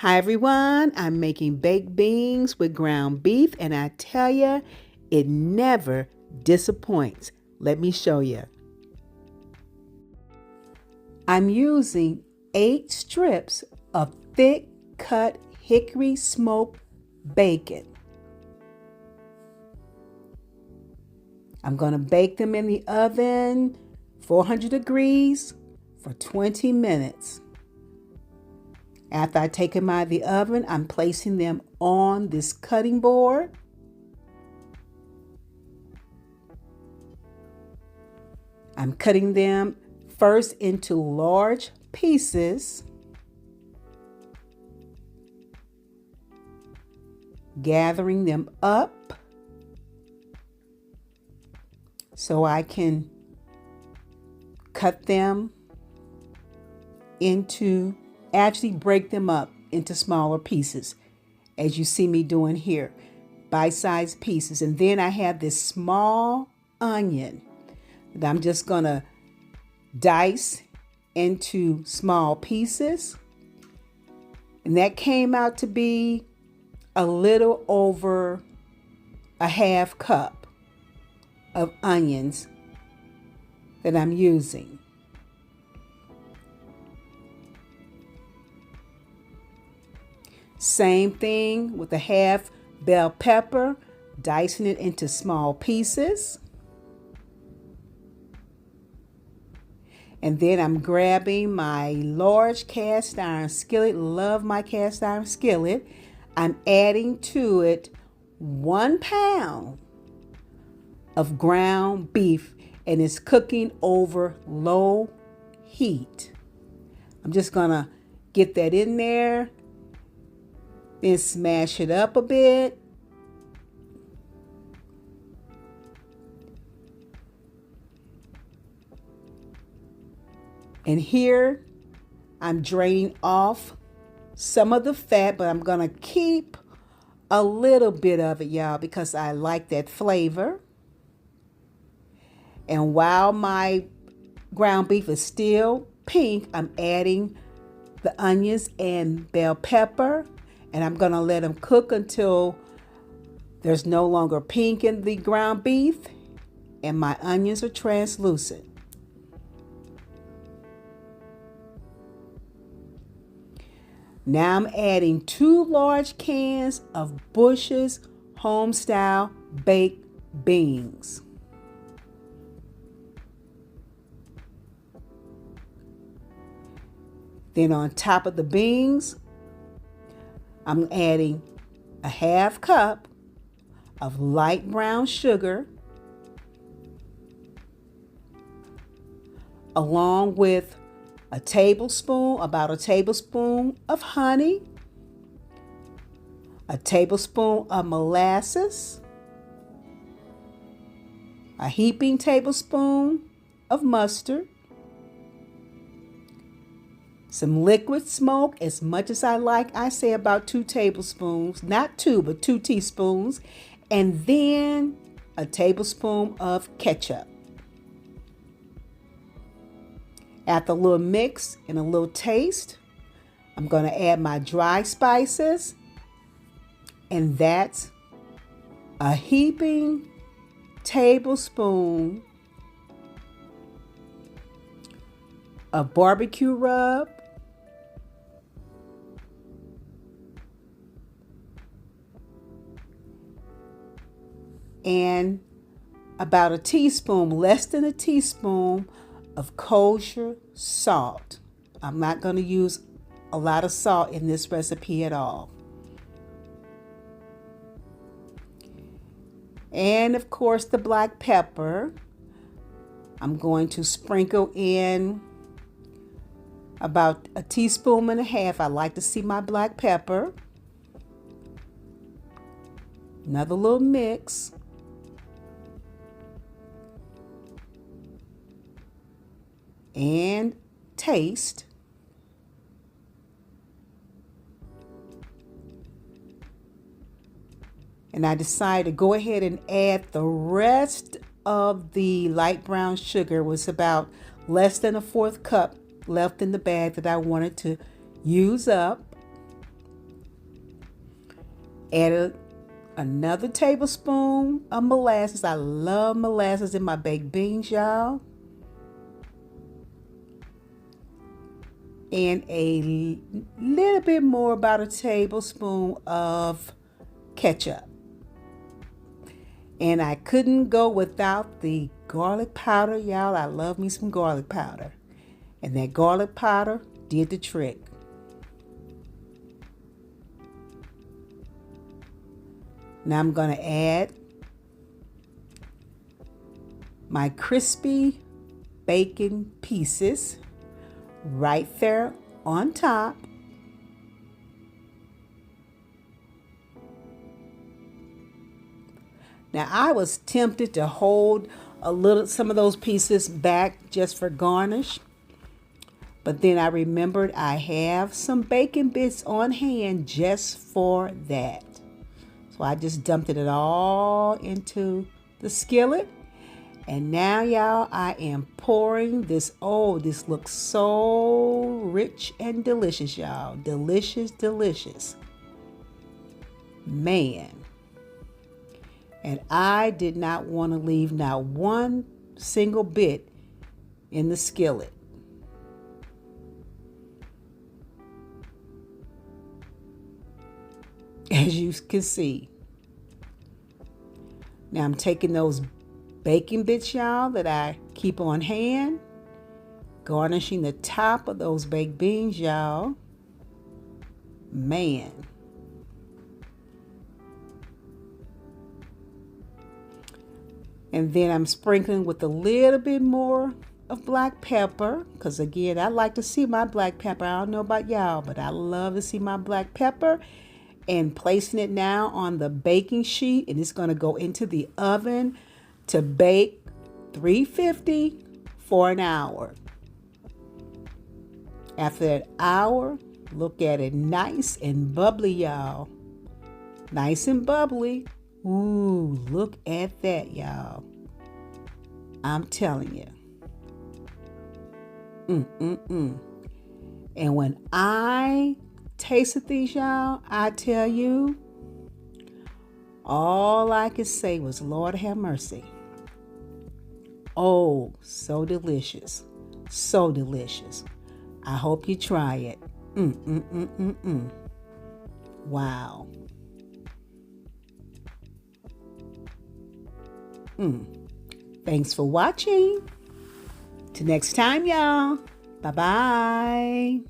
Hi everyone, I'm making baked beans with ground beef and I tell you, it never disappoints. Let me show you. I'm using 8 strips of thick cut hickory smoked bacon. I'm going to bake them in the oven, 400 degrees for 20 minutes. After I take them out of the oven, I'm placing them on this cutting board. I'm cutting them first into large pieces, gathering them up so I can cut them into, actually break them up into smaller pieces, as you see me doing here, bite-sized pieces. And then I have this small onion that I'm just gonna dice into small pieces. And that came out to be a little over a half cup of onions that I'm using. Same thing with a half bell pepper, dicing it into small pieces. And then I'm grabbing my large cast iron skillet. Love my cast iron skillet. I'm adding to it 1 pound of ground beef, and it's cooking over low heat. I'm just gonna get that in there, then smash it up a bit. And here I'm draining off some of the fat, but I'm gonna keep a little bit of it, y'all, because I like that flavor. And while my ground beef is still pink, I'm adding the onions and bell pepper, and I'm gonna let them cook until there's no longer pink in the ground beef and my onions are translucent. Now I'm adding 2 large cans of Bush's Homestyle baked beans. Then on top of the beans, I'm adding a half cup of light brown sugar, along with about a tablespoon of honey, a tablespoon of molasses, a heaping tablespoon of mustard, some liquid smoke, as much as I like. I say about 2 tablespoons, not 2, but 2 teaspoons, and then a tablespoon of ketchup. After a little mix and a little taste, I'm going to add my dry spices, and that's a heaping tablespoon of barbecue rub, and about a teaspoon, less than a teaspoon, of kosher salt. I'm not going to use a lot of salt in this recipe at all. And of course, the black pepper. I'm going to sprinkle in about a teaspoon and a half. I like to see my black pepper. Another little mix. And taste. And I decided to go ahead and add the rest of the light brown sugar. It was about less than a 1/4 cup left in the bag that I wanted to use up. Add another tablespoon of molasses. I love molasses in my baked beans, y'all. And a little bit more, about a tablespoon of ketchup. And I couldn't go without the garlic powder, y'all. I love me some garlic powder. And that garlic powder did the trick. Now I'm going to add my crispy bacon pieces right there on top. Now I was tempted to hold some of those pieces back just for garnish. But then I remembered I have some bacon bits on hand just for that. So I just dumped it all into the skillet. And now, y'all, I am pouring this. Oh, this looks so rich and delicious, y'all. Delicious, delicious. Man. And I did not want to leave not one single bit in the skillet. As you can see. Now I'm taking those bacon bits, y'all, that I keep on hand, garnishing the top of those baked beans, y'all. Man. And then I'm sprinkling with a little bit more of black pepper, because again, I like to see my black pepper. I don't know about y'all, but I love to see my black pepper. And placing it now on the baking sheet, and it's going to go into the oven to bake 350 for an hour. After that hour, look at it, nice and bubbly, y'all. Nice and bubbly. Ooh, look at that, y'all. I'm telling you. And when I tasted these, y'all, I tell you, all I could say was, Lord have mercy. Oh, so delicious. So delicious. I hope you try it. Wow. Thanks for watching. Till next time, y'all. Bye-bye.